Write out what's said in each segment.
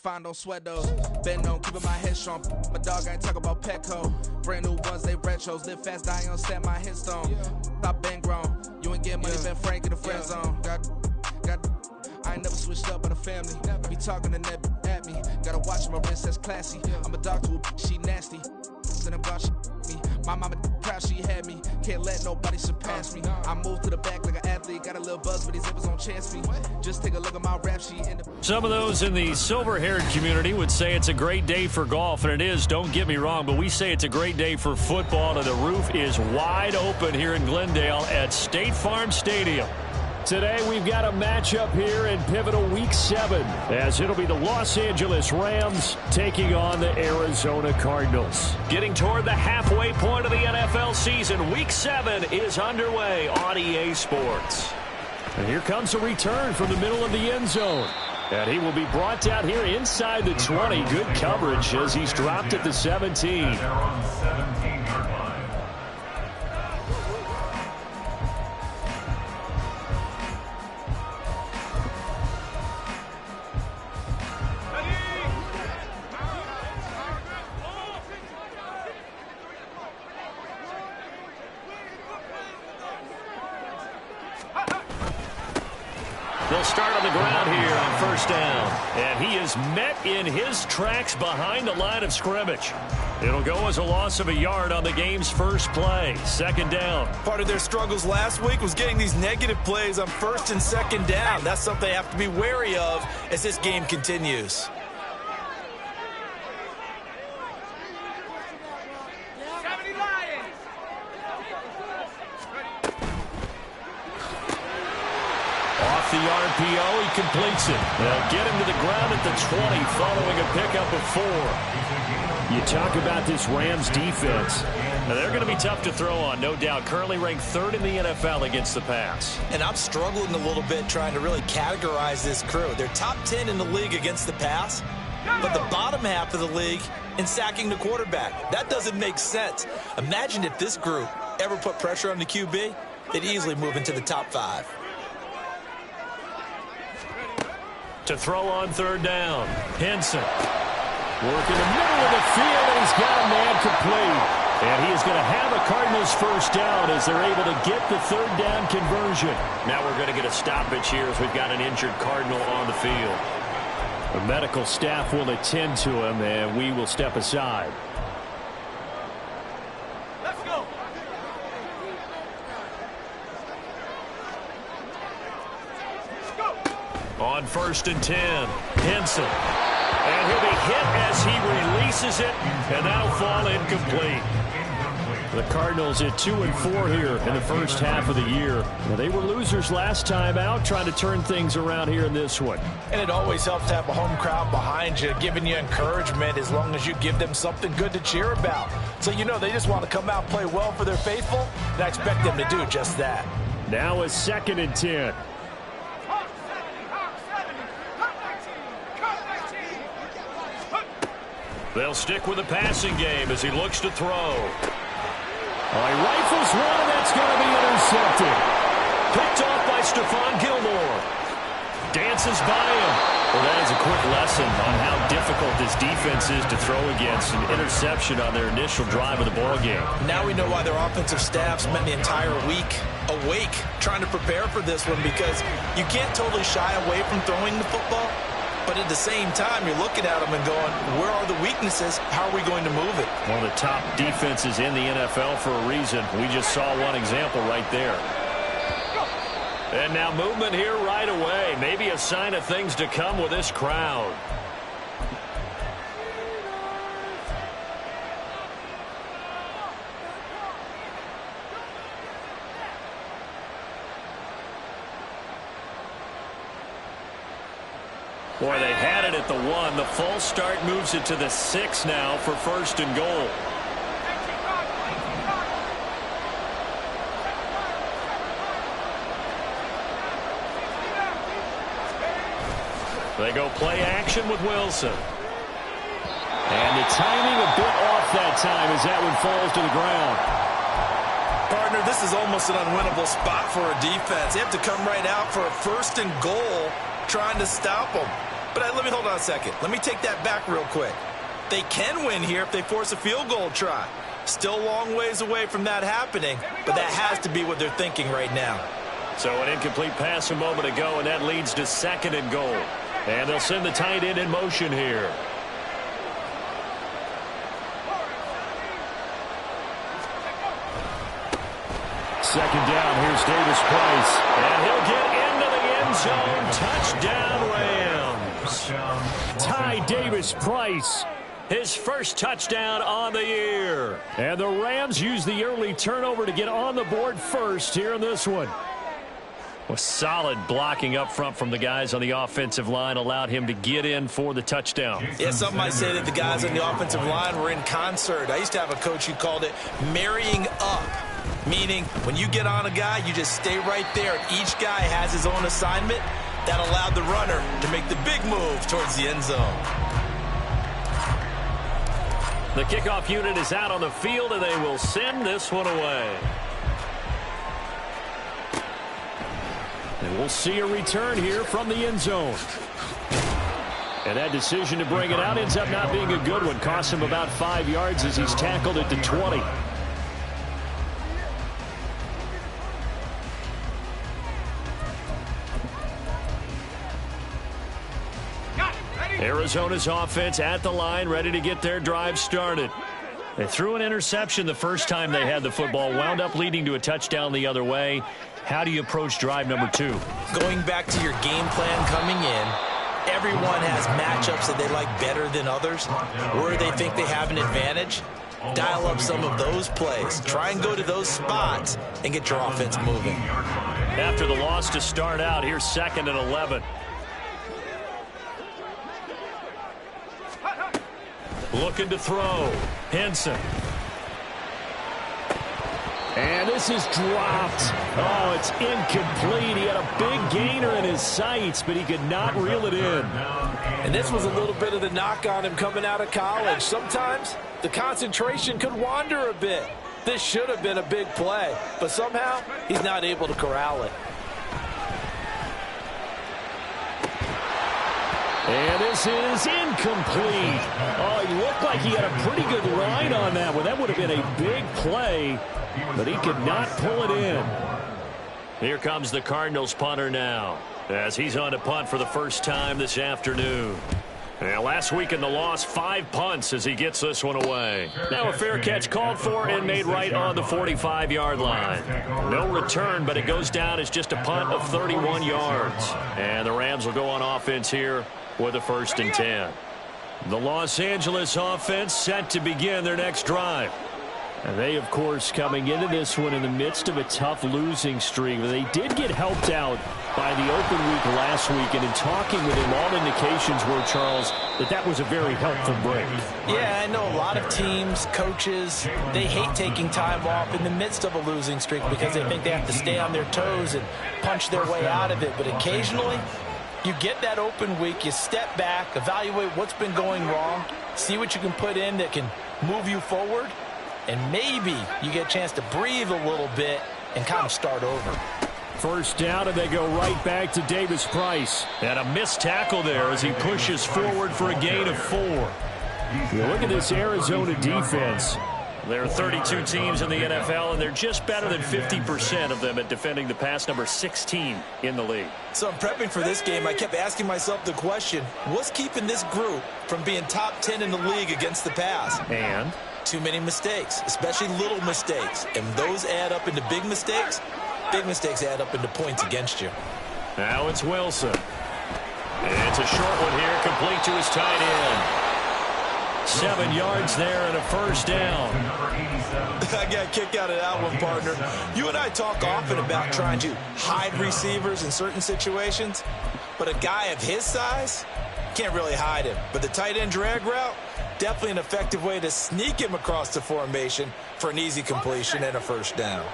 fine, don't sweat those. Been on keeping my head strong. My dog ain't talk about Petco. Brand new ones, they retros. Live fast, die on set, my headstone. Stop been grown. You ain't get money, been Frank in the friend zone. I ain't never switched up on the family. Be talking to that at me. Gotta watch my wrist, that's classy. I'm a dog to a she nasty. And I'm God, she me. My mama proud she had me. Can't let nobody surpass me. I moved to the back like an athlete. Got a little buzz, but these zippers don't chance me. Just take a look at my rap sheet. Some of those in the silver-haired community would say it's a great day for golf, and it is, don't get me wrong, but we say it's a great day for football, and the roof is wide open here in Glendale at State Farm Stadium. Today, we've got a matchup here in pivotal Week 7, as it'll be the Los Angeles Rams taking on the Arizona Cardinals. Getting toward the halfway point of the NFL season, Week 7 is underway on EA Sports. And here comes a return from the middle of the end zone. And he will be brought down here inside the 20. Good coverage as he's dropped at the 17. They'll start on the ground here on first down. And he is met in his tracks behind the line of scrimmage. It'll go as a loss of a yard on the game's first play. Second down. Part of their struggles last week was getting these negative plays on first and second down. That's something they have to be wary of as this game continues. Off the RPO, he completes it. They'll get him to the ground at the 20 following a pickup of 4. You talk about this Rams defense. Now, they're going to be tough to throw on, no doubt. Currently ranked 3rd in the NFL against the pass. And I'm struggling a little bit trying to really categorize this crew. They're top 10 in the league against the pass, but the bottom half of the league in sacking the quarterback. That doesn't make sense. Imagine if this group ever put pressure on the QB, they'd easily move into the top 5. To throw on third down, Henson. Work in the middle of the field, and he's got a man complete. And he is going to have a Cardinals first down as they're able to get the third down conversion. Now we're going to get a stoppage here as we've got an injured Cardinal on the field. The medical staff will attend to him, and we will step aside. On first and 10, Henson. And he'll be hit as he releases it, and that'll fall incomplete. The Cardinals at 2-4 here in the first half of the year. Now, they were losers last time out, trying to turn things around here in this one. And it always helps to have a home crowd behind you, giving you encouragement as long as you give them something good to cheer about. So you know they just want to come out and play well for their faithful, and I expect them to do just that. Now a 2nd and 10. They'll stick with the passing game as he looks to throw. He rifles one, and that's going to be intercepted. Picked off by Stephon Gilmore. Dances by him. Well, that is a quick lesson on how difficult this defense is to throw against. An interception on their initial drive of the ballgame. Now we know why their offensive staff spent the entire week awake trying to prepare for this one, because you can't totally shy away from throwing the football. But at the same time, you're looking at them and going, where are the weaknesses? How are we going to move it? One of the top defenses in the NFL for a reason. We just saw one example right there. And now movement here right away. Maybe a sign of things to come with this crowd. Boy, they had it at the 1. The false start moves it to the 6 now for first and goal. They go play action with Wilson. And the timing a bit off that time as that one falls to the ground. Partner, this is almost an unwinnable spot for a defense. They have to come right out for a first and goal trying to stop them. But let me hold on a second. Let me take that back real quick. They can win here if they force a field goal try. Still a long ways away from that happening, but that has to be what they're thinking right now. So an incomplete pass a moment ago, and that leads to 2nd and goal. And they'll send the tight end in motion here. Second down, here's Davis Price. And he'll get into the end zone. Touchdown, Rams. Ty Davis Price, his first touchdown on the year. And the Rams use the early turnover to get on the board first here in this one. Well, solid blocking up front from the guys on the offensive line allowed him to get in for the touchdown. Yeah, some might say that the guys on the offensive line were in concert. I used to have a coach who called it marrying up, meaning when you get on a guy, you just stay right there, and each guy has his own assignment. That allowed the runner to make the big move towards the end zone. The kickoff unit is out on the field, and they will send this one away. And we'll see a return here from the end zone. And that decision to bring it out ends up not being a good one. Costs him about 5 yards as he's tackled at the 20. Arizona's offense at the line, ready to get their drive started. They threw an interception the first time they had the football, wound up leading to a touchdown the other way. How do you approach drive number 2? Going back to your game plan coming in, everyone has matchups that they like better than others, where they think they have an advantage. Dial up some of those plays. Try and go to those spots and get your offense moving. After the loss to start out, here's 2nd and 11. Looking to throw. Henson. And this is dropped. Oh, it's incomplete. He had a big gainer in his sights, but he could not reel it in. And this was a little bit of the knock on him coming out of college. Sometimes the concentration could wander a bit. This should have been a big play, but somehow he's not able to corral it. And this is incomplete. Oh, he looked like he had a pretty good line on that one. That would have been a big play, but he could not pull it in. Here comes the Cardinals punter now, as he's on to punt for the first time this afternoon. And last week in the loss, 5 punts as he gets this one away. Now a fair catch called for and made right on the 45-yard line. No return, but it goes down as just a punt of 31 yards. And the Rams will go on offense here with a 1st and 10. The Los Angeles offense set to begin their next drive. And they, of course, coming into this one in the midst of a tough losing streak. They did get helped out by the open week last week, and in talking with him, all indications were, Charles, that was a very helpful break. Yeah, I know a lot of teams, coaches, they hate taking time off in the midst of a losing streak because they think they have to stay on their toes and punch their way out of it. But occasionally, you get that open week, you step back, evaluate what's been going wrong, see what you can put in that can move you forward, and maybe you get a chance to breathe a little bit and kind of start over. First down, and they go right back to Davis Price. And a missed tackle there as he pushes forward for a gain of 4. Look at this Arizona defense. There are 32 teams in the NFL, and they're just better than 50% of them at defending the pass, number 16 in the league. So I'm prepping for this game. I kept asking myself the question, what's keeping this group from being top 10 in the league against the pass? And? Too many mistakes, especially little mistakes. And those add up into big mistakes. Big mistakes add up into points against you. Now it's Wilson. And it's a short one here, complete to his tight end. 7 yards there and a first down. I got a kick out of that one, partner. You and I talk often about trying to hide receivers in certain situations, but a guy of his size can't really hide him. But the tight end drag route, definitely an effective way to sneak him across the formation for an easy completion and a first down.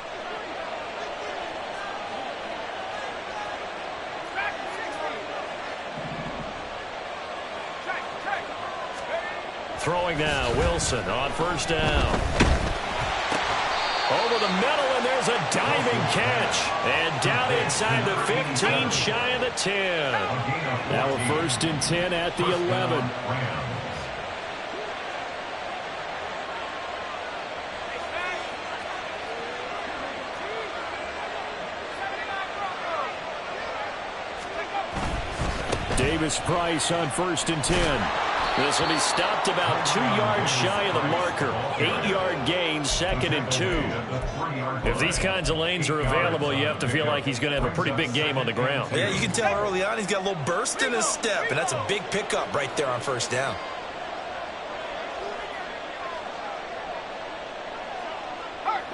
Throwing now, Wilson on first down. Over the middle, and there's a diving catch. And down inside the 15, shy of the 10. Now we're 1st and 10 at the 11. Davis Price on 1st and 10. This will be stopped about 2 yards shy of the marker. 8-yard gain, 2nd and 2. If these kinds of lanes are available, you have to feel like he's going to have a pretty big game on the ground. Yeah, you can tell early on he's got a little burst in his step, and that's a big pickup right there on 1st down.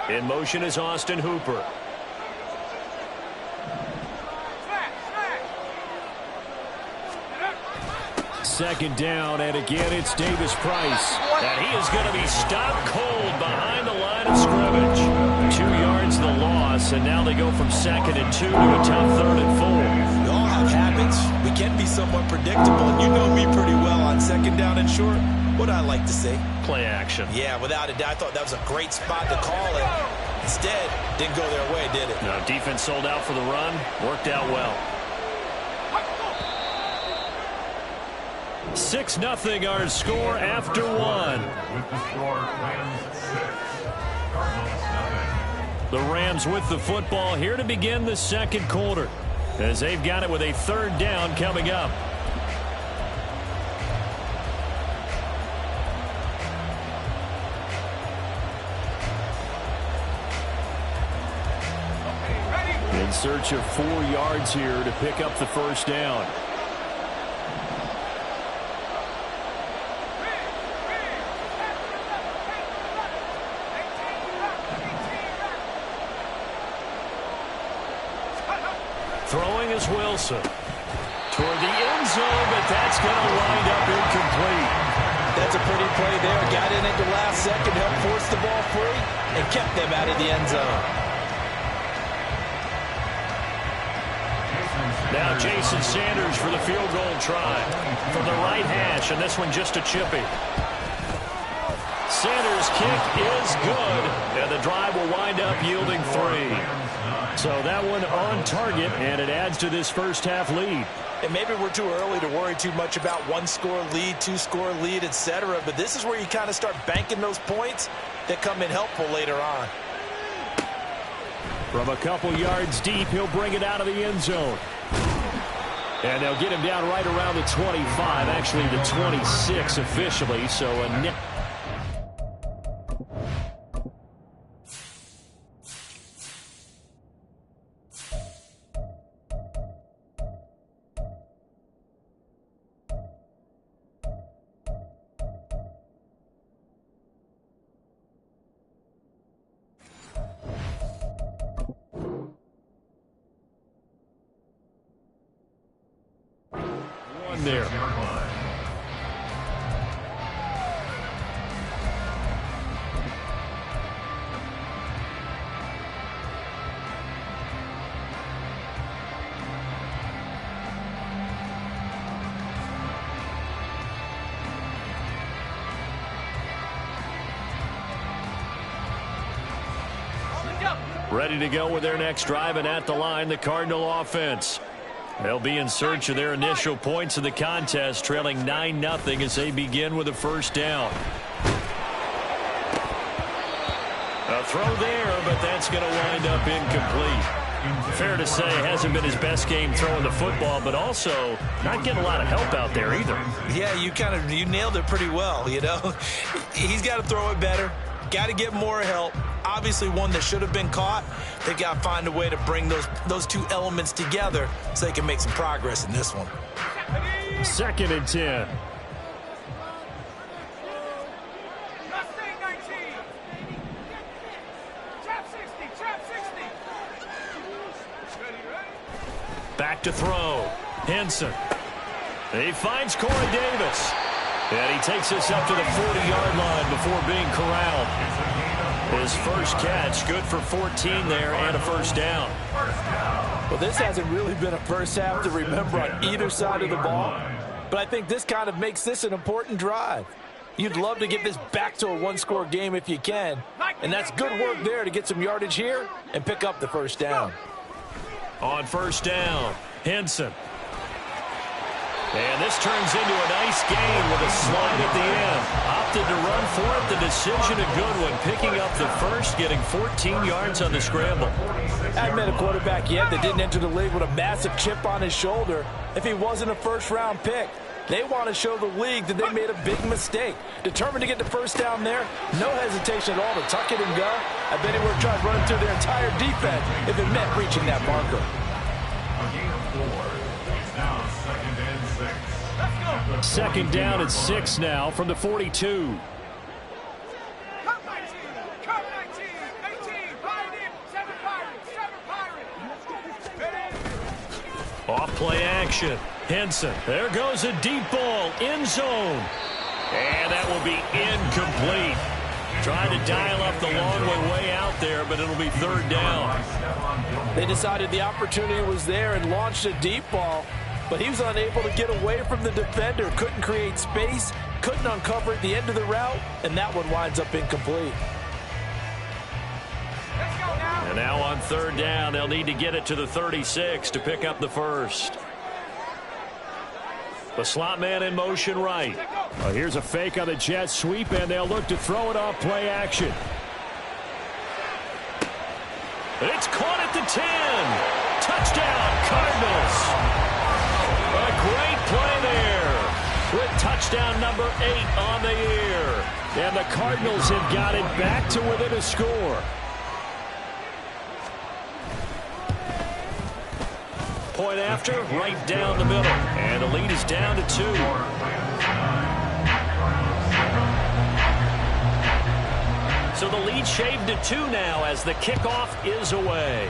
In motion is Austin Hooper. Second down, and again it's Davis Price. And he is going to be stopped cold behind the line of scrimmage. 2 yards the loss, and now they go from 2nd and 2 to a tough 3rd and 4. We all have habits. We can be somewhat predictable, and you know me pretty well on 2nd down and short. What I like to say? Play action. Yeah, without a doubt. I thought that was a great spot to call it. Instead, didn't go their way, did it? No, defense sold out for the run. Worked out well. 6-0 our score after 1. The Rams with the football here to begin the 2nd quarter, as they've got it with a 3rd down coming up. In search of 4 yards here to pick up the 1st down. Throwing is Wilson. Toward the end zone, but that's going to wind up incomplete. That's a pretty play there. Got in at the last second, helped force the ball free, and kept them out of the end zone. Now Jason Sanders for the field goal try. From the right hash, and this one just a chippy. Sanders' kick is good, and the drive will wind up yielding 3. So that one on target, and it adds to this first half lead. And maybe we're too early to worry too much about 1-score lead, 2-score lead, etc. But this is where you kind of start banking those points that come in helpful later on. From a couple yards deep, he'll bring it out of the end zone. And they'll get him down right around the 25, actually the 26 officially. So a net. There. Ready to go with their next drive, and at the line, the Cardinal offense. They'll be in search of their initial points of the contest, trailing 9-0 as they begin with a 1st down. A throw there, but that's going to wind up incomplete. Fair to say, hasn't been his best game throwing the football, but also not getting a lot of help out there either. Yeah, you nailed it pretty well, you know. He's got to throw it better. Got to get more help. Obviously one that should have been caught. They've got to find a way to bring those two elements together so they can make some progress in this one. 2nd and 10. Back to throw. Henson. He finds Corey Davis. And he takes us up to the 40-yard line before being corralled. His first catch, good for 14 there and a 1st down. Well, this hasn't really been a first half to remember on either side of the ball. But I think this kind of makes this an important drive. You'd love to get this back to a one-score game if you can. And that's good work there to get some yardage here and pick up the first down. On first down, Henson. And this turns into a nice gain with a slide at the end. Opted to run for it. The decision a good one. Picking up the first, getting 14 yards on the scramble. I haven't met a quarterback yet that didn't enter the league with a massive chip on his shoulder if he wasn't a first-round pick. They want to show the league that they made a big mistake. Determined to get the first down there. No hesitation at all to tuck it and go. I bet he would have tried running through their entire defense if it meant reaching that marker. Second down at 6 now from the 42. Off play action. Henson. There goes a deep ball. End zone. And that will be incomplete. Trying to dial up the long way out there, but it'll be third down. They decided the opportunity was there and launched a deep ball, but he was unable to get away from the defender. Couldn't create space, couldn't uncover at the end of the route, and that one winds up incomplete. And now on third down, they'll need to get it to the 36 to pick up the first. The slot man in motion right. Here's a fake on the jet sweep, and they'll look to throw it off play action. It's caught at the 10. Touchdown, Cardinals. A great play there with touchdown number 8 on the year. And the Cardinals have got it back to within a score. Point after, right down the middle. And the lead is down to 2. So the lead shaved to 2 now as the kickoff is away.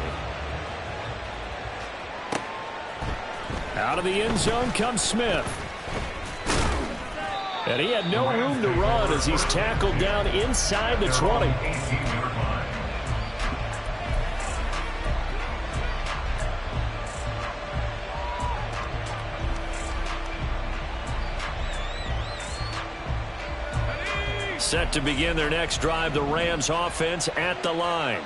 Out of the end zone comes Smith. And he had no room to run as he's tackled down inside the 20. Set to begin their next drive, the Rams offense at the line.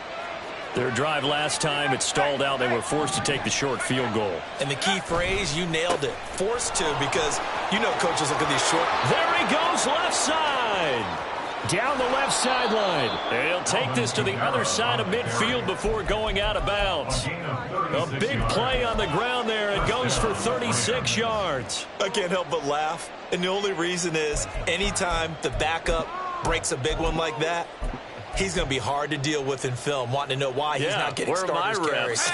Their drive last time, it stalled out. They were forced to take the short field goal. And the key phrase, you nailed it. Forced to, because you know coaches look at these short. There he goes, left side. Down the left sideline. And he'll take this to the other side of midfield before going out of bounds. A big play on the ground there. It goes for 36 yards. I can't help but laugh. And the only reason is anytime the backup breaks a big one like that, he's going to be hard to deal with in film, wanting to know why he's not getting starters carries.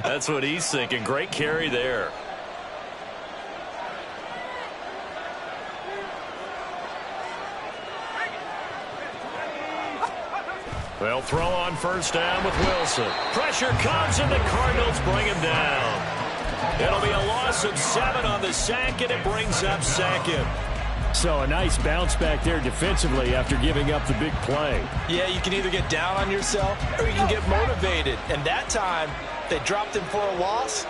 That's what he's thinking. Great carry there. They'll throw on first down with Wilson. Pressure comes, and the Cardinals bring him down. It'll be a loss of 7 on the sack, and it brings up second. So a nice bounce back there defensively after giving up the big play. Yeah, you can either get down on yourself or you can get motivated. And that time, they dropped him for a loss.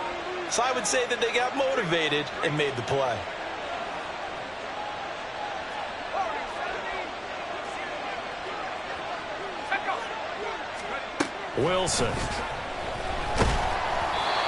So I would say that they got motivated and made the play. Wilson.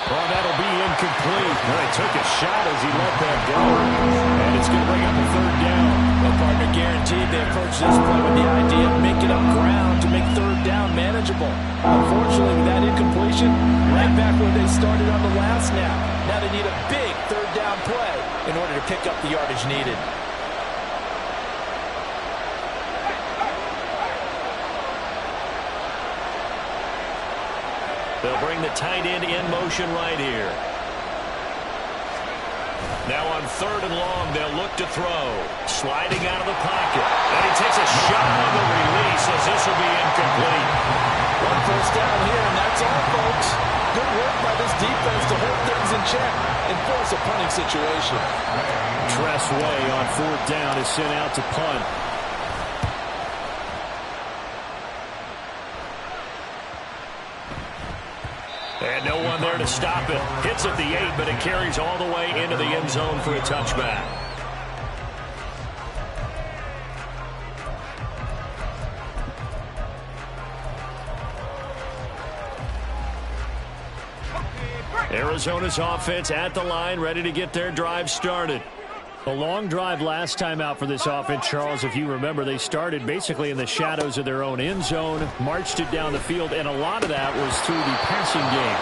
Well, that'll be incomplete. Well, he took a shot as he let that go. And it's going to bring up a third down. Well, partner, guaranteed they approach this play with the idea of making up ground to make third down manageable. Unfortunately, with that incompletion, right back where they started on the last snap. Now they need a big third down play in order to pick up the yardage needed. They'll bring the tight end in motion right here. Now on third and long, they'll look to throw. Sliding out of the pocket. And he takes a shot on the release as this will be incomplete. One first down here, and that's all, folks. Good work by this defense to hold things in check and force a punting situation. Tress Way on fourth down is sent out to punt. And no one there to stop it. Hits at the 8, but it carries all the way into the end zone for a touchback. Arizona's offense at the line, ready to get their drive started. A long drive last time out for this offense, Charles. If you remember, they started basically in the shadows of their own end zone, marched it down the field, and a lot of that was through the passing game.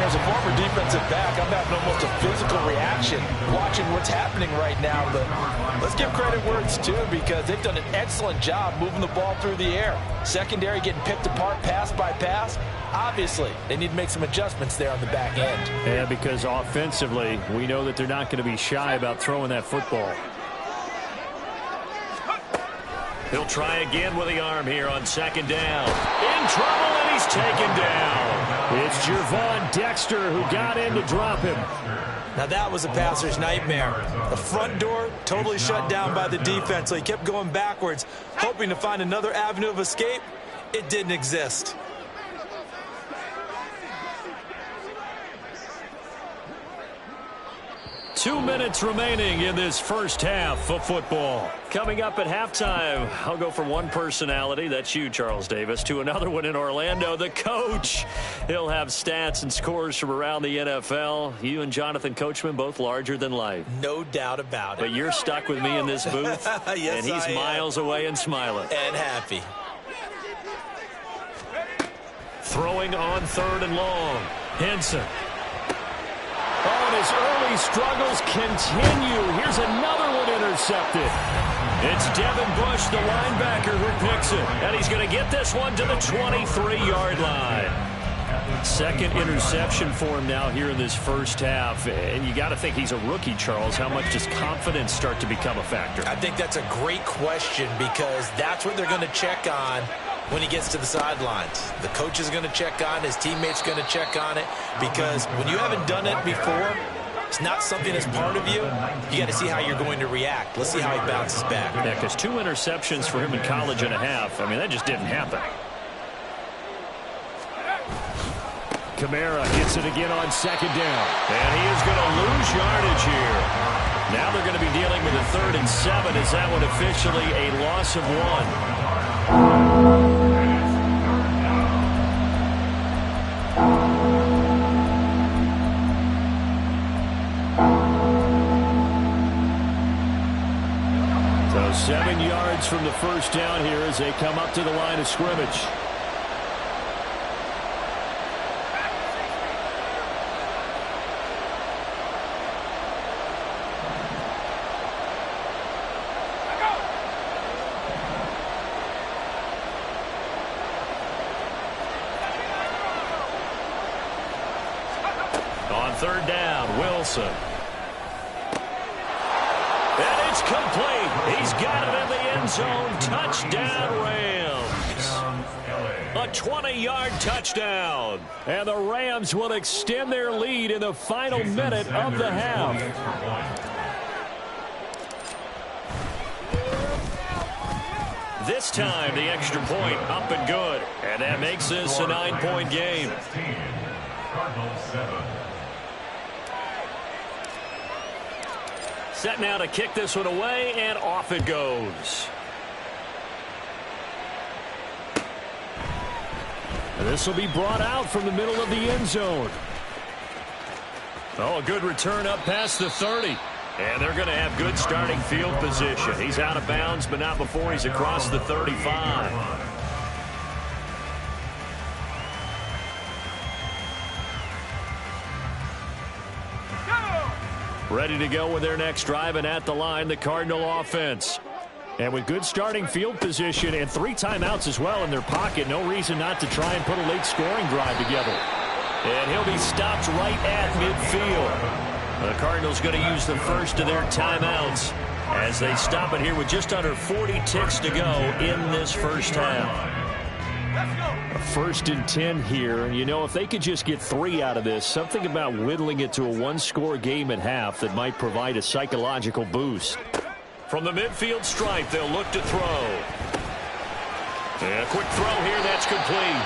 As a former defensive back, I'm having almost a physical reaction watching what's happening right now. But let's give credit where it's due, because they've done an excellent job moving the ball through the air. Secondary getting picked apart pass by pass. Obviously, they need to make some adjustments there on the back end. Yeah, because offensively, we know that they're not going to be shy about throwing that football. He'll try again with the arm here on second down. In trouble, and he's taken down. It's Gervon Dexter who got in to drop him. Now that was a passer's nightmare. The front door totally shut down by the defense, so he kept going backwards, hoping to find another avenue of escape. It didn't exist. Two minutes remaining in this first half of football. Coming up at halftime, I'll go from one personality, that's you, Charles Davis, to another one in Orlando, the coach. He'll have stats and scores from around the NFL. You and Jonathan Coachman, both larger than life. No doubt about it. But you're stuck with me in this booth, yes, and he's miles away and smiling. And happy. Throwing on third and long. Henson. Oh, and his early struggles continue. Here's another one intercepted. It's Devin Bush, the linebacker, who picks it. And he's going to get this one to the 23-yard line. Second interception for him now here in this first half. And you got to think he's a rookie, Charles. How much does confidence start to become a factor? I think that's a great question, because that's what they're going to check on when he gets to the sidelines. The coach is going to check on it. His teammates going to check on it, because when you haven't done it before, it's not something that's part of you. You got to see how you're going to react. Let's see how he bounces back. Yeah, because 2 interceptions for him in college and a half. I mean, that just didn't happen. Kamara hits it again on second down. And he is going to lose yardage here. Now they're going to be dealing with a 3rd and 7. Is that one officially a loss of 1? So 7 yards from the first down here as they come up to the line of scrimmage. On third down, Wilson. And it's complete. He's got it in the end zone. Touchdown, Rams. A 20-yard touchdown. And the Rams will extend their lead in the final minute of the half. This time, the extra point up and good. And that makes this a 9-point game. Set now to kick this one away, and off it goes. And this will be brought out from the middle of the end zone. Oh, a good return up past the 30. And they're going to have good starting field position. He's out of bounds, but not before he's across the 35. Ready to go with their next drive, and at the line, the Cardinal offense. And with good starting field position and 3 timeouts as well in their pocket, no reason not to try and put a late scoring drive together. And he'll be stopped right at midfield. The Cardinals going to use the first of their timeouts as they stop it here with just under 40 ticks to go in this first half. A 1st and 10 here, and you know, if they could just get 3 out of this, something about whittling it to a 1-score game at half that might provide a psychological boost. From the midfield stripe, they'll look to throw. And a quick throw here, that's complete.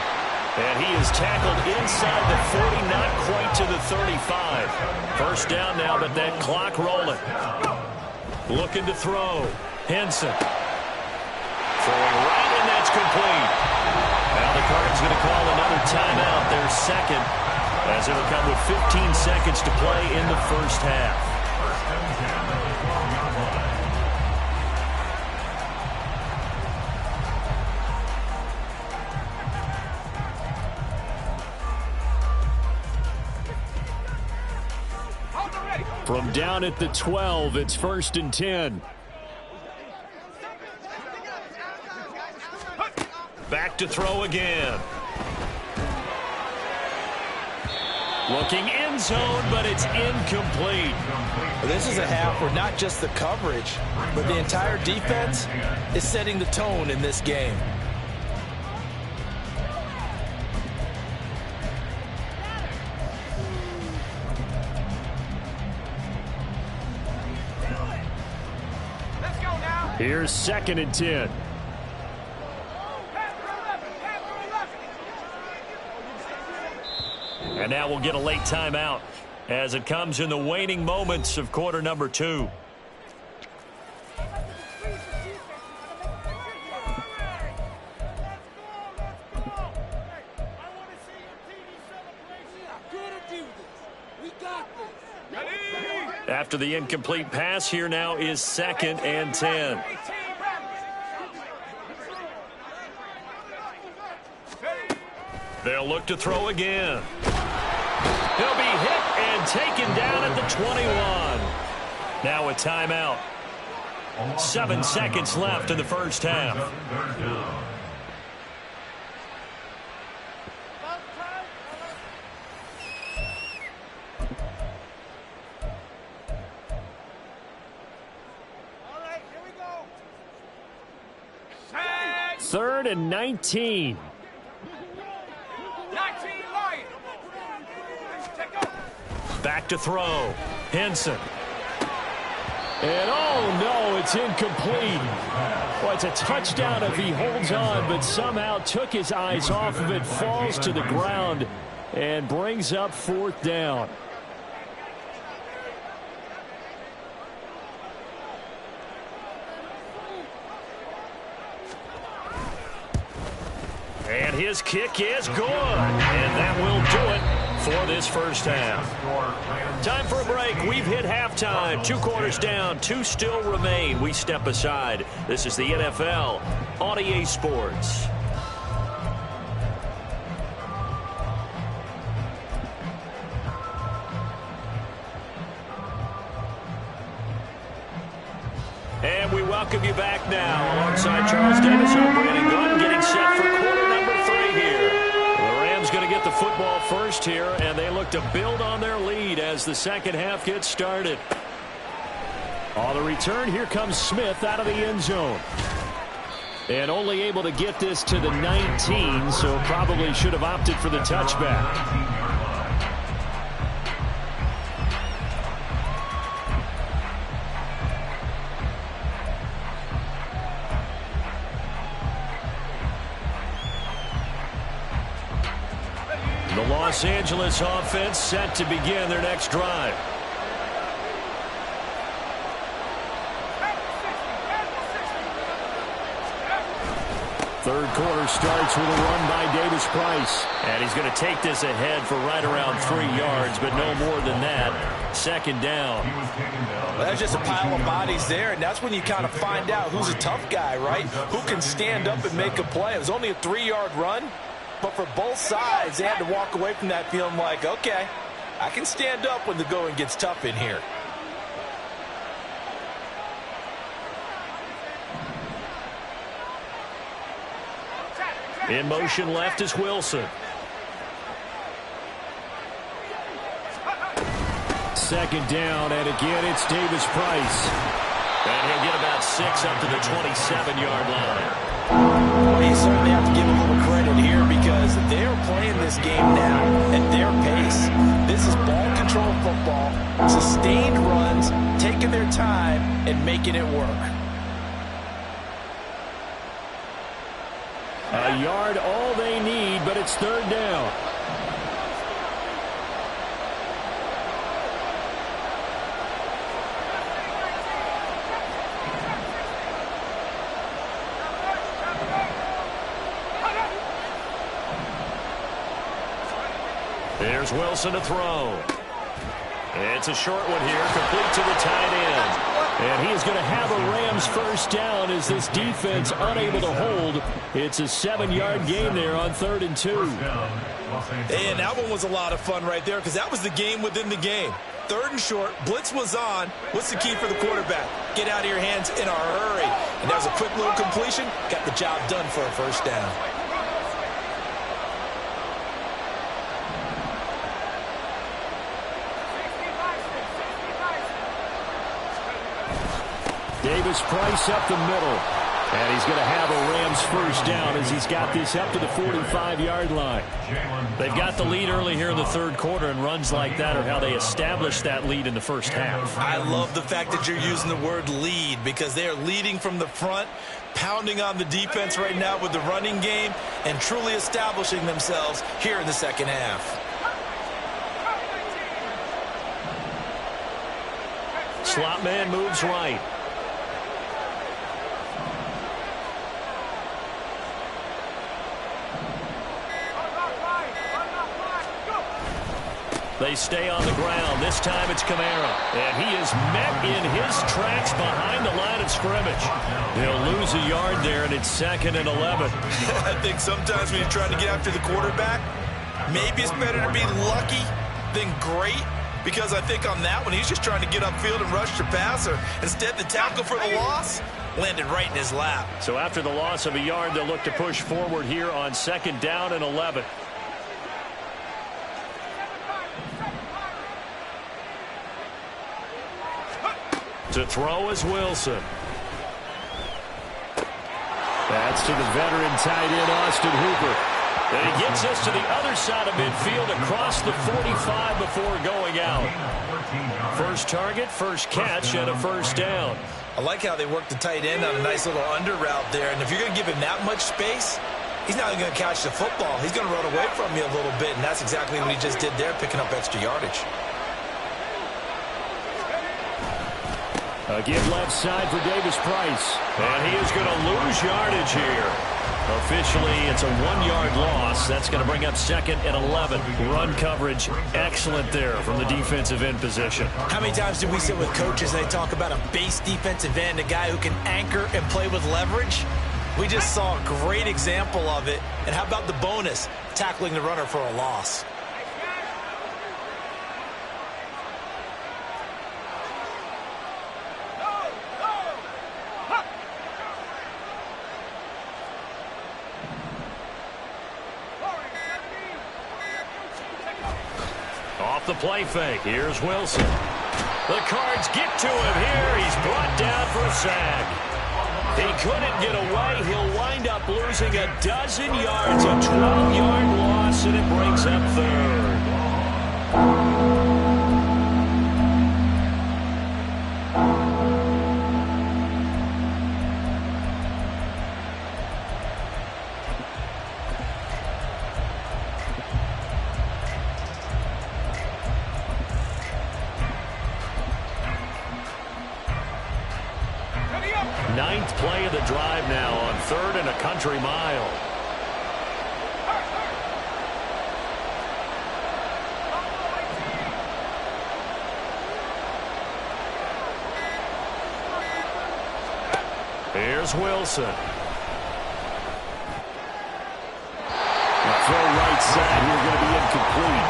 And he is tackled inside the 40, not quite to the 35. First down now, but that clock rolling. Looking to throw. Henson. Throwing right, and that's complete. Now the Cardinals going to call another timeout, their second. as it'll come with 15 seconds to play in the first half. From down at the 12, it's 1st and 10. Back to throw again. Looking end zone, but it's incomplete. This is a half where not just the coverage, but the entire defense is setting the tone in this game. Here's 2nd and 10. And now we'll get a late timeout as it comes in the waning moments of quarter number 2. After the incomplete pass, here now is 2nd and 10. They'll look to throw again. He'll be hit and taken down at the 21. Now a timeout. 7 seconds left in the first half. Third and 19. Back to throw. Henson. And oh no, it's incomplete. Well, it's a touchdown if he holds on, but somehow took his eyes off of it, falls to the ground, and brings up 4th down. And his kick is good. And that will do it for this first half. Time for a break. We've hit halftime. 2 quarters down. 2 still remain. We step aside. This is the NFL on EA Sports. And we welcome you back now alongside Charles Davis. I'm Brandon Gunn getting set for quarter number 3 here. The Rams going to get the football first here, and they look to build on their lead as the second half gets started. On the return, here comes Smith out of the end zone. And only able to get this to the 19, so probably should have opted for the touchback. The Los Angeles offense set to begin their next drive. Third quarter starts with a run by Davis Price. And he's going to take this ahead for right around 3 yards, but no more than that. 2nd down. Well, that's just a pile of bodies there, and that's when you kind of find out who's a tough guy, right? Who can stand up and make a play. It was only a 3-yard run. But for both sides, they had to walk away from that feeling like, okay, I can stand up when the going gets tough in here. In motion left is Wilson. 2nd down, and again it's Davis Price. And he'll get about 6 up to the 27-yard line. Well, you certainly have to give a little credit here because they're playing this game now at their pace. This is ball control football, sustained runs, taking their time and making it work. A yard all they need, but it's 3rd down. Here's Wilson to throw. It's a short one here, complete to the tight end. And he is going to have a Rams first down as this defense unable to hold. It's a 7-yard gain there on 3rd and 2. And that one was a lot of fun right there because that was the game within the game. 3rd and short, blitz was on. What's the key for the quarterback? Get out of your hands in a hurry. And that was a quick little completion. Got the job done for a first down. Davis Price up the middle. And he's going to have a Rams first down as he's got this up to the 45-yard line. They've got the lead early here in the 3rd quarter, and runs like that are how they establish that lead in the first half. I love the fact that you're using the word lead because they are leading from the front, pounding on the defense right now with the running game, and truly establishing themselves here in the second half. Slot man moves right. They stay on the ground. This time it's Kamara. And he is met in his tracks behind the line of scrimmage. He'll lose a yard there, and it's 2nd and 11. I think sometimes when you're trying to get after the quarterback, maybe it's better to be lucky than great. Because I think on that one, he's just trying to get upfield and rush the passer. Instead, the tackle for the loss landed right in his lap. So after the loss of a yard, they'll look to push forward here on 2nd down and 11. To throw is Wilson. That's to the veteran tight end, Austin Hooper. And he gets us to the other side of midfield across the 45 before going out. First target, first catch, and a first down. I like how they work the tight end on a nice little under route there. And if you're going to give him that much space, he's not going to catch the football. He's going to run away from you a little bit, and that's exactly what he just did there, picking up extra yardage. A give left side for Davis Price. And he is going to lose yardage here. Officially, it's a 1-yard loss. That's going to bring up 2nd and 11. Run coverage, excellent there from the defensive end position. How many times do we sit with coaches and they talk about a base defensive end, a guy who can anchor and play with leverage? We just saw a great example of it. And how about the bonus, tackling the runner for a loss? Off the play fake, here's Wilson. The Cards get to him here. He's brought down for a sack. He couldn't get away. He'll wind up losing a dozen yards, a 12-yard loss, and it brings up 3rd. Ninth play of the drive now on 3rd and a country mile. Here's Wilson. The throw right side here going to be incomplete.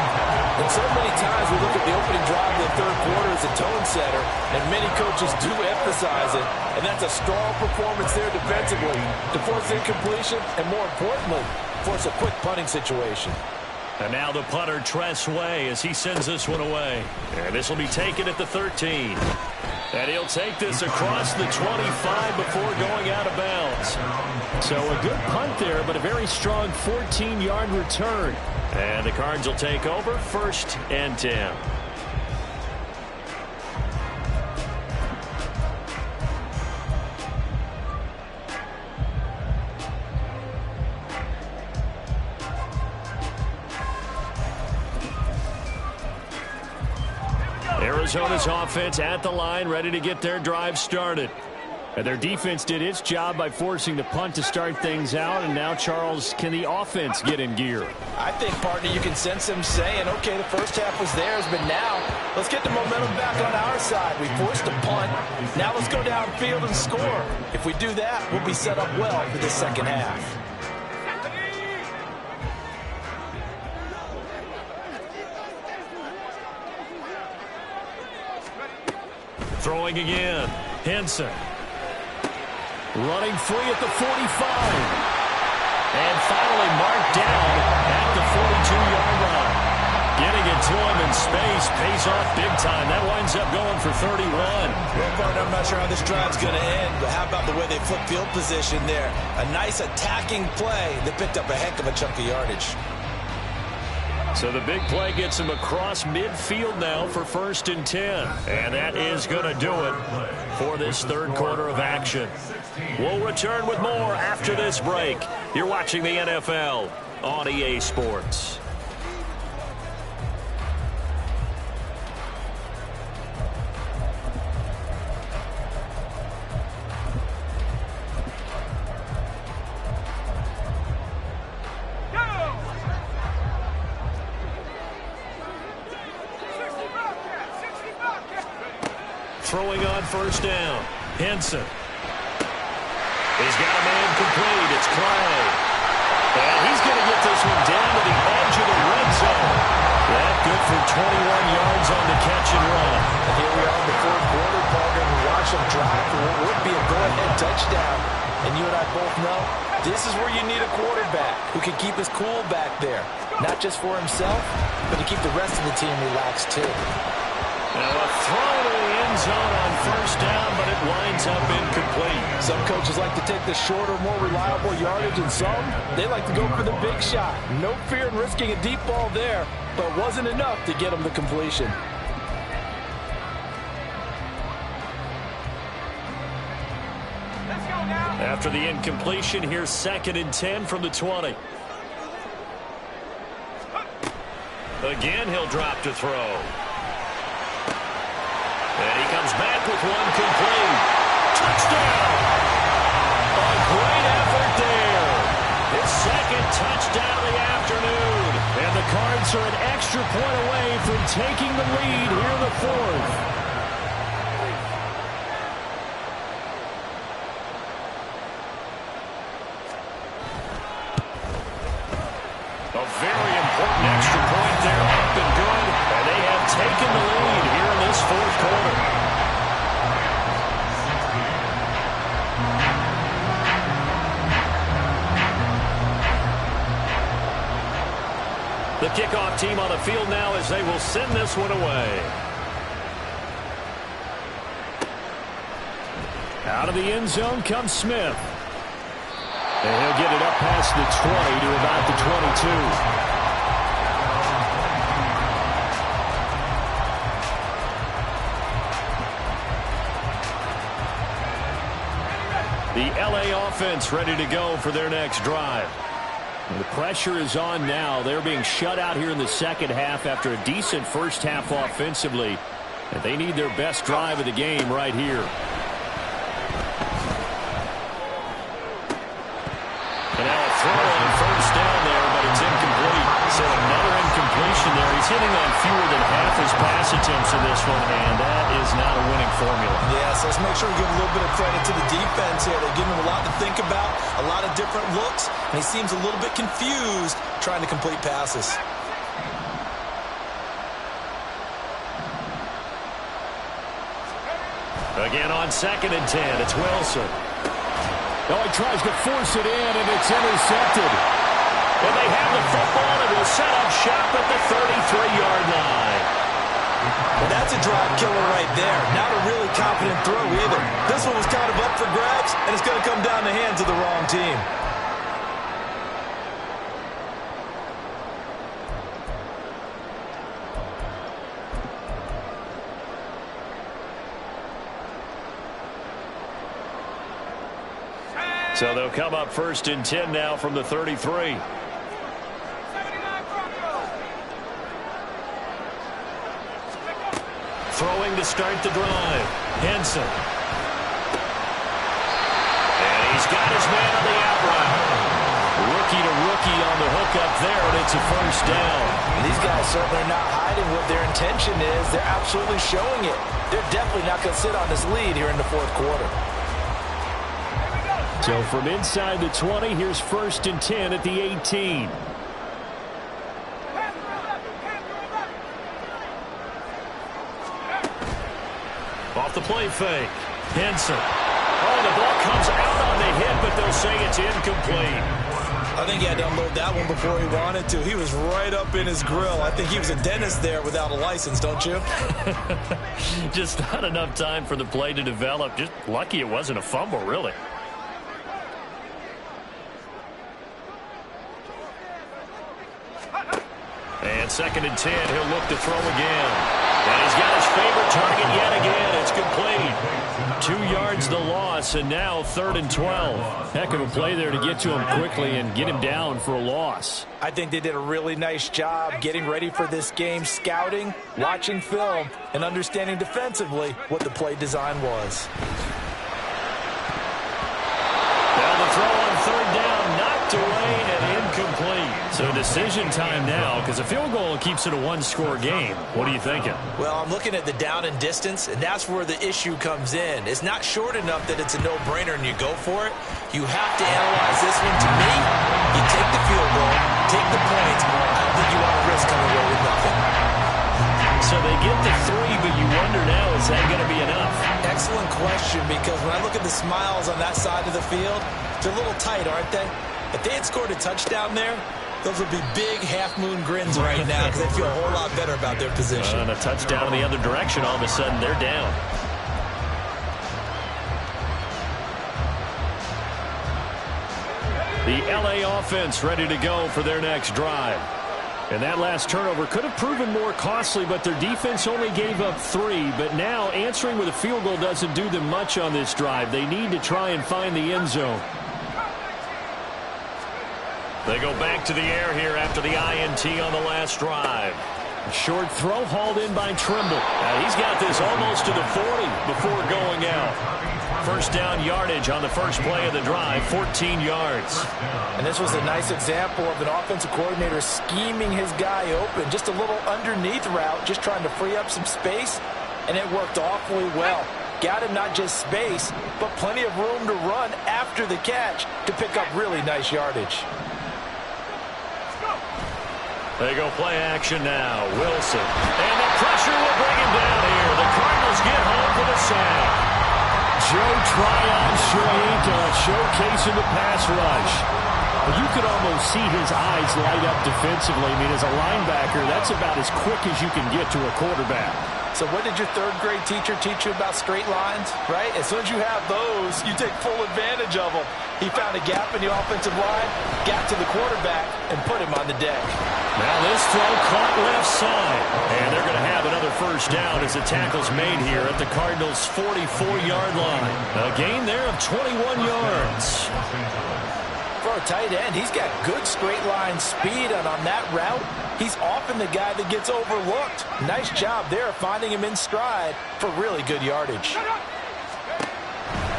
And so many times we look at the opening drive of the 3rd quarter as a tone setter, and many coaches do emphasize it, and that's a strong performance there defensively to force incompletion and, more importantly, force a quick punting situation. And now the punter, Tress Way, as he sends this one away. And this will be taken at the 13. And he'll take this across the 25 before going out of bounds. So a good punt there, but a very strong 14-yard return. And the Cards will take over 1st and 10. Arizona's offense at the line, ready to get their drive started. And their defense did its job by forcing the punt to start things out. And now, Charles, can the offense get in gear? I think, partner, you can sense them saying, okay, the first half was theirs, but now let's get the momentum back on our side. We forced a punt. Now let's go downfield and score. If we do that, we'll be set up well for the second half. Throwing again. Henson. Running free at the 45. And finally marked down at the 42-yard line. Getting it to him in space pays off big time. That winds up going for 31. Well, partner, I'm not sure how this drive's going to end, but how about the way they flip field position there? A nice attacking play that picked up a heck of a chunk of yardage. So the big play gets him across midfield now for 1st and 10. And that is going to do it for this third quarter of action. We'll return with more after this break. You're watching the NFL on EA Sports. Throwing on 1st down. Henson. He's got a man complete. It's Clay. And he's going to get this one down to the edge of the red zone. That good for 21 yards on the catch and run. And here we are in the fourth quarter, partner, and watch them drive for what would be a go-ahead touchdown. And you and I both know this is where you need a quarterback who can keep his cool back there. Not just for himself, but to keep the rest of the team relaxed too. Now a throw to the end zone on 1st down, but it winds up incomplete. Some coaches like to take the shorter, more reliable yardage, and some, they like to go for the big shot. No fear in risking a deep ball there, but wasn't enough to get them the completion. After the incompletion, here's 2nd and 10 from the 20. Again, he'll drop to throw. And he comes back with one complete. Touchdown! A great effort there. His 2nd touchdown of the afternoon. And the Cards are an extra point away from taking the lead here in the 4th. A very important extra point there, up and good. And they have taken the lead here in this 4th quarter. The kickoff team on the field now as they will send this one away. Out of the end zone comes Smith. And he'll get it up past the 20 to about the 22. The LA offense ready to go for their next drive. And the pressure is on now. They're being shut out here in the second half after a decent first half offensively. And they need their best drive of the game right here. And now a throw on 1st down there, but it's incomplete. So another incompletion there. He's hitting on fewer than half his pass attempts in this one, and that is not a winning formula. Yeah, so let's make sure we give a little bit of credit to the defense here. They're giving him a lot to think about, a lot of different looks, and he seems a little bit confused trying to complete passes. Again on 2nd and 10, it's Wilson. Oh, he tries to force it in, and it's intercepted. And they have the football, and will set up shop at the 33-yard line. Well, that's a drive killer right there. Not a really confident throw either. This one was kind of up for grabs, and it's going to come down the hands of the wrong team. So they'll come up 1st and 10 now from the 33. Throwing to start the drive. Henson. his man on the out route. Rookie to rookie on the hook up there, and it's a first down. These guys certainly are not hiding what their intention is. They're absolutely showing it. They're definitely not going to sit on this lead here in the fourth quarter. So from inside the 20, here's 1st and 10 at the 18. Off the play fake. Henson. Oh, the ball comes out on the hit, but they'll say it's incomplete. I think he had to unload that one before he wanted to. He was right up in his grill. I think he was a dentist there without a license, don't you? Just not enough time for the play to develop. Just lucky it wasn't a fumble, really. And 2nd and 10, he'll look to throw again. And he's got his favorite target yet again. It's complete. 2 yards the loss, and now 3rd and 12. Heck of a play there to get to him quickly and get him down for a loss. I think they did a really nice job getting ready for this game, scouting, watching film, and understanding defensively what the play design was. Now the throw on 3rd down, knocked away and incomplete. So decision time now, because a field goal keeps it a one-score game. What are you thinking? Well, I'm looking at the down and distance, and that's where the issue comes in. It's not short enough that it's a no-brainer and you go for it. You have to analyze this one. To me, you take the field goal, take the points. I don't think you want to risk coming away with nothing. So they get the 3, but you wonder now, is that going to be enough? Excellent question, because when I look at the smiles on that side of the field, they're a little tight, aren't they? If they had scored a touchdown there, those would be big half-moon grins right now because they feel a whole lot better about their position. And a touchdown in the other direction, all of a sudden they're down. The LA offense ready to go for their next drive. And that last turnover could have proven more costly, but their defense only gave up 3. But now answering with a field goal doesn't do them much on this drive. They need to try and find the end zone. They go back to the air here after the INT on the last drive. A short throw hauled in by Trimble. Now he's got this almost to the 40 before going out. First down yardage on the first play of the drive, 14 yards. And this was a nice example of an offensive coordinator scheming his guy open. Just a little underneath route, just trying to free up some space, and it worked awfully well. Got him not just space, but plenty of room to run after the catch to pick up really nice yardage. They go play action now. Wilson. And the pressure will bring him down here. The Cardinals get home for the sack. Joe Tryon showcasing the pass rush. You could almost see his eyes light up defensively. I mean, as a linebacker, that's about as quick as you can get to a quarterback. So what did your 3rd grade teacher teach you about straight lines, right? As soon as you have those, you take full advantage of them. He found a gap in the offensive line, got to the quarterback, and put him on the deck. Now this throw caught left side. And they're going to have another first down as the tackle's made here at the Cardinals' 44-yard line. A gain there of 21 yards. For a tight end, he's got good straight line speed, and on that route, he's often the guy that gets overlooked. Nice job there finding him in stride for really good yardage.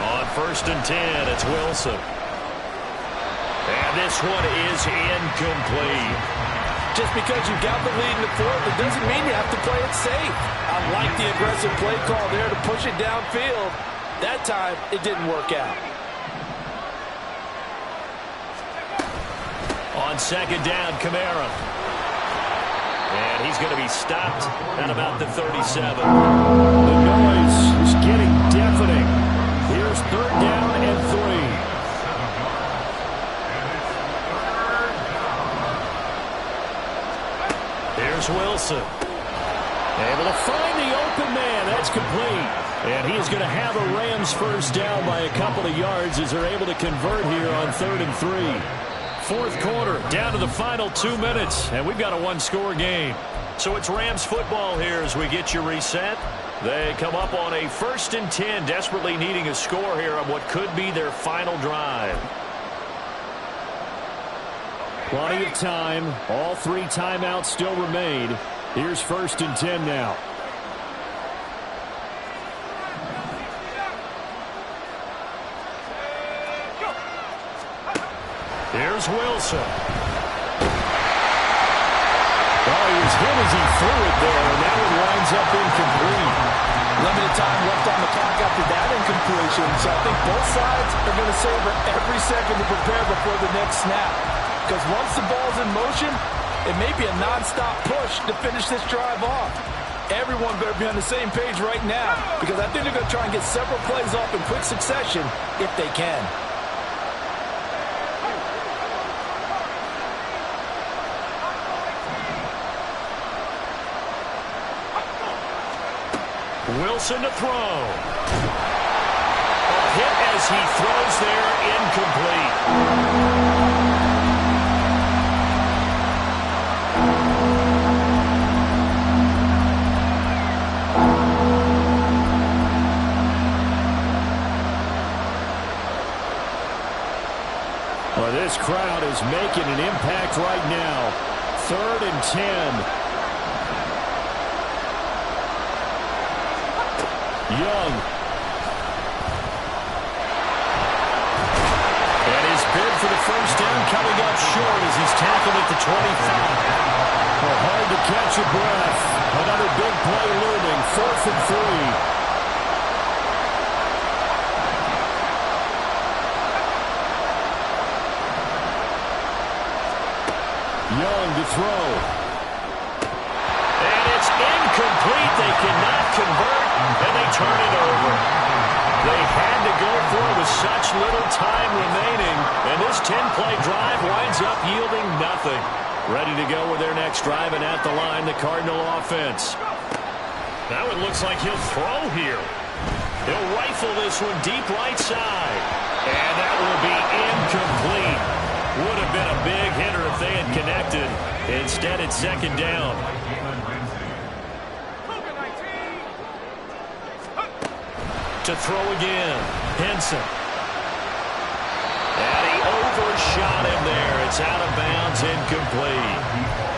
On 1st and 10, it's Wilson. And this one is incomplete. Just because you've got the lead in the fourth, it doesn't mean you have to play it safe. I like the aggressive play call there to push it downfield. That time, it didn't work out. On 2nd down, Kamara. And he's going to be stopped at about the 37. The noise is getting deafening. Here's 3rd down and 3. Here's Wilson. Able to find the open man. That's complete. And he is going to have a Rams first down by a couple of yards as they're able to convert here on 3rd and 3. Fourth quarter, down to the final 2 minutes, and we've got a one-score game. So it's Rams football here as we get you reset. They come up on a 1st and 10, desperately needing a score here on what could be their final drive. Plenty of time. All 3 timeouts still remain. Here's 1st and 10 now. Here's Wilson. Oh, he was hit as he threw it there, and that one winds up incomplete. Limited time left on the clock after that incompletion, so I think both sides are going to savor every second to prepare before the next snap. Because once the ball's in motion, it may be a non-stop push to finish this drive off. Everyone better be on the same page right now, because I think they're going to try and get several plays off in quick succession if they can. Wilson to throw. A hit as he throws there, incomplete. Well, this crowd is making an impact right now. 3rd and 10. Young. And his bid for the first down coming up short as he's tackled at the 25. Well, hard to catch your breath. Another big play looming. 4th and 3. Young to throw. And it's incomplete. They cannot convert, and they turn it over. They had to go for it with such little time remaining, and this 10-play drive winds up yielding nothing. Ready to go with their next drive, and at the line, the Cardinal offense. Now it looks like he'll throw here. He'll rifle this one deep right side, and that will be incomplete. Would have been a big hitter if they had connected. Instead, it's 2nd down. To throw again. Henson. And he overshot him there. It's out of bounds, incomplete.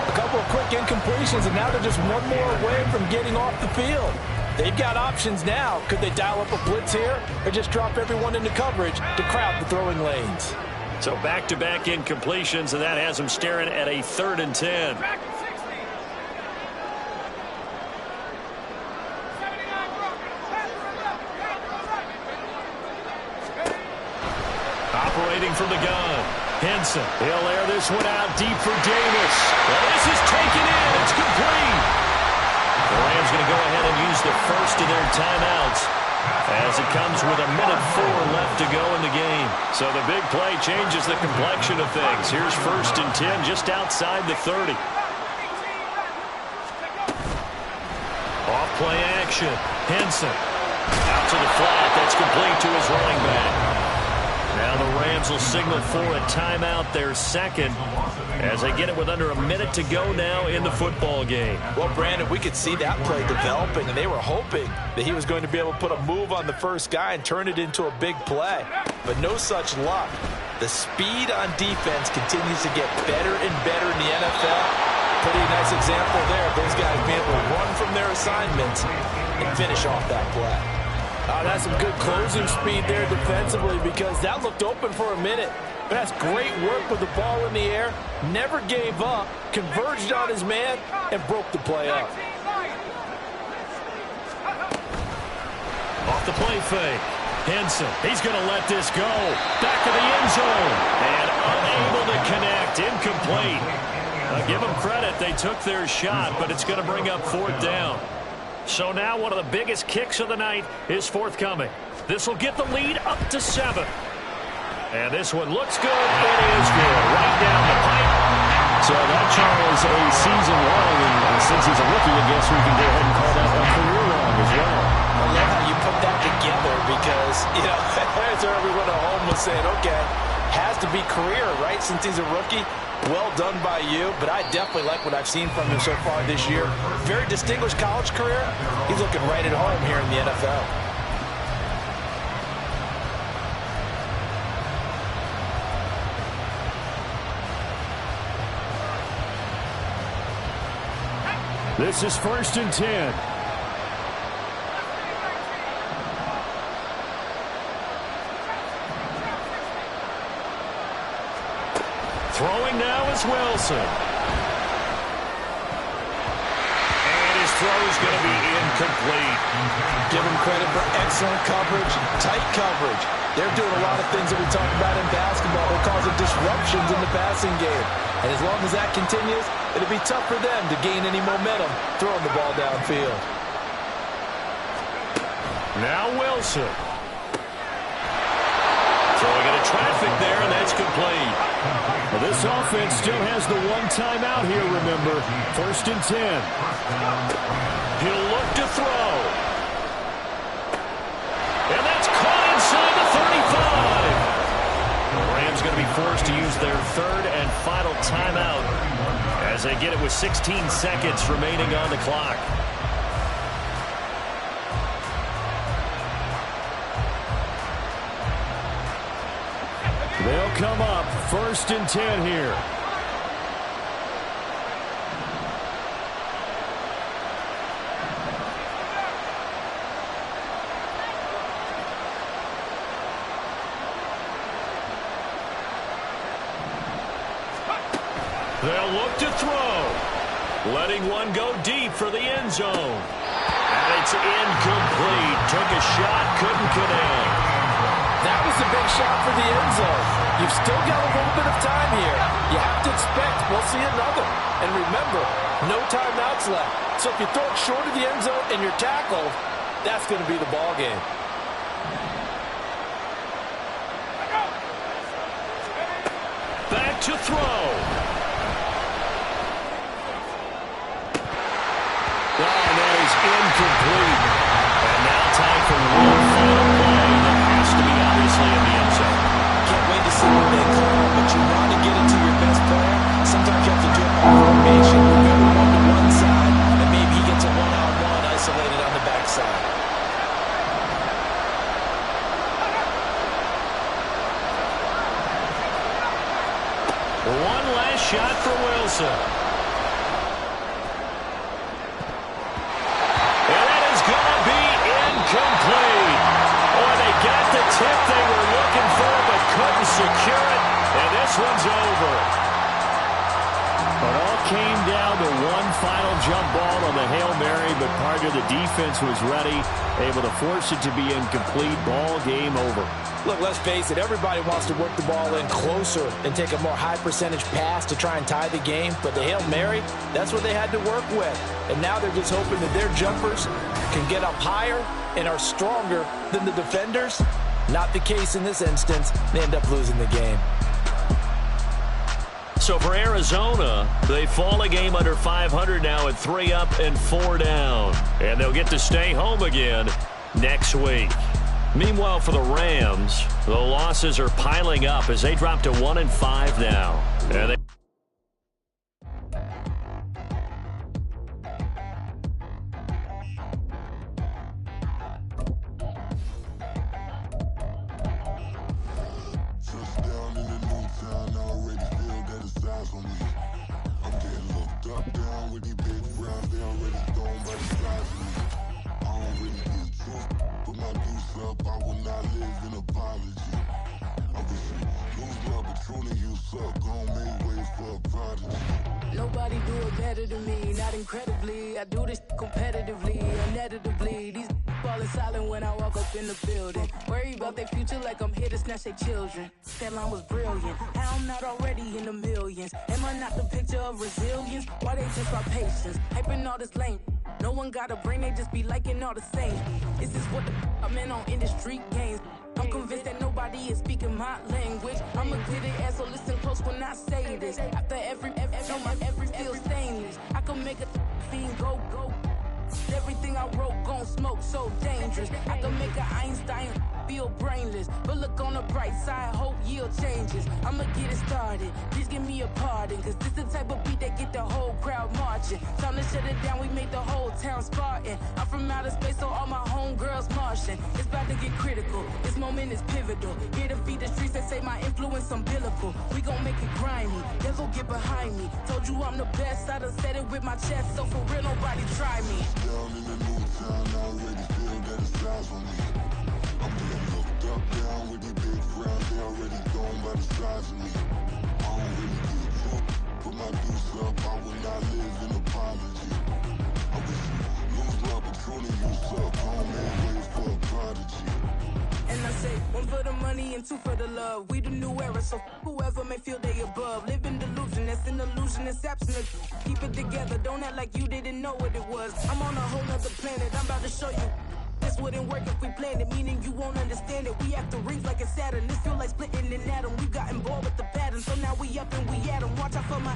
A couple of quick incompletions, and now they're just one more away from getting off the field. They've got options now. Could they dial up a blitz here or just drop everyone into coverage to crowd the throwing lanes? So back-to-back incompletions, and that has them staring at a 3rd and 10. Operating from the gun. Henson. He'll air this one out deep for Davis. Well, this is taken in. It's complete. The Rams going to go ahead and use the first of their timeouts as it comes with 1:04 left to go in the game. So the big play changes the complexion of things. Here's 1st and 10 just outside the 30. Off play action. Henson. Out to the flat. That's complete to his running back. Now the Rams will signal for a timeout, their 2nd, as they get it with under a minute to go now in the football game. Well, Brandon, we could see that play developing, and they were hoping that he was going to be able to put a move on the first guy and turn it into a big play. But no such luck. The speed on defense continues to get better and better in the NFL. Pretty nice example there. Those guys being able to run from their assignments and finish off that play. That's some good closing speed there defensively, because that looked open for a minute. But that's great work with the ball in the air. Never gave up, converged on his man, and broke the play up. Off the play fake. Henson, he's going to let this go. Back to the end zone. And unable to connect. Incomplete. Give them credit. They took their shot, but it's going to bring up 4th down. So now one of the biggest kicks of the night is forthcoming. This will get the lead up to 7. And this one looks good. It is good. Right down the pipe. So that, Charles, a season long, and since he's a rookie, I guess we can go ahead and call that a career long as well. I love how you put that together, because, you know, that's where everyone at home was saying, okay, has to be career, right, since he's a rookie. Well done by you, but I definitely like what I've seen from him so far this year. Very distinguished college career. He's looking right at home here in the NFL. This is 1st and 10. Throwing now is Wilson. Throw is going to be incomplete. Give him credit for excellent coverage, tight coverage. They're doing a lot of things that we talk about in basketball. They're causing disruptions in the passing game. And as long as that continues, it'll be tough for them to gain any momentum throwing the ball downfield. Now Wilson. Throwing into traffic there, and that's complete. Well, this offense still has the one timeout here, remember. 1st and 10. He'll look to throw. And that's caught inside the 35. The Rams going to be forced to use their 3rd and final timeout as they get it with 16 seconds remaining on the clock. They'll come up 1st and 10 here. They'll look to throw. Letting one go deep for the end zone. And it's incomplete. Took a shot, couldn't connect. That was a big shot for the end zone. You've still got a little bit of time here. You have to expect we'll see another. And remember, no timeouts left. So if you throw it short of the end zone and you're tackled, that's going to be the ball game. Back to throw. And that is incomplete. And now time for one final play that has to be obviously in the end zone. Can't wait to see what they call, but you want to get it to your best player. Sometimes you have to do it by formation. Move everyone to one side, and maybe he gets a one-on-one isolated on the backside. One last shot for Wilson. Complete. Boy, they got the tip they were looking for, but couldn't secure it, and this one's over. It all came down to one final jump ball on the Hail Mary, but part of the defense was ready, able to force it to be incomplete. Ball game over. Look, let's face it, everybody wants to work the ball in closer and take a more high-percentage pass to try and tie the game. But the Hail Mary, that's what they had to work with. And now they're just hoping that their jumpers can get up higher and are stronger than the defenders. Not the case in this instance. They end up losing the game. So for Arizona, they fall a game under 500 now at 3 up and 4 down. And they'll get to stay home again next week. Meanwhile, for the Rams, the losses are piling up as they drop to 1-5 now. And they Nobody do it better than me, not incredibly. I do this competitively, inevitably. These falling silent when I walk up in the building. Worry about their future like I'm here to snatch their children. That line was brilliant. How I'm not already in the millions? Am I not the picture of resilience? Why they just my patience? Hyping all this lame. No one got a brain, they just be liking all the same. This is what the I'm in on industry games. I'm convinced that nobody is speaking my language. I'ma get it as so listen close when I say this. After every feel stainless. I can make a fiend go. Everything I wrote gon' smoke so dangerous. I can make an Einstein feel brainless. But look on the bright side, hope yield changes. I'ma get it started, please give me a pardon. Cause this the type of beat that get the whole crowd marching. Time to shut it down, we made the whole town Spartan. I'm from outer space, so all my homegirls Martian. It's about to get critical, this moment is pivotal. Here to feed the streets that say my influence umbilical. We gon' make it grimy, devil get behind me. Told you I'm the best, I done said it with my chest. So for real, nobody try me. Down in the new town, I already feel that it's eyes on me. I'm getting looked up, down with these big crowds, they already gone by the size of me. I don't really So whoever may feel they above, live in delusion, that's an illusion, it's absent. Keep it together, don't act like you didn't know what it was. I'm on a whole nother planet, I'm about to show you. This wouldn't work if we planned it, meaning you won't understand it. We act the rings like it's Saturn, this feel like splitting an atom. We got involved with the pattern, so now we up and we at 'em. Watch out for my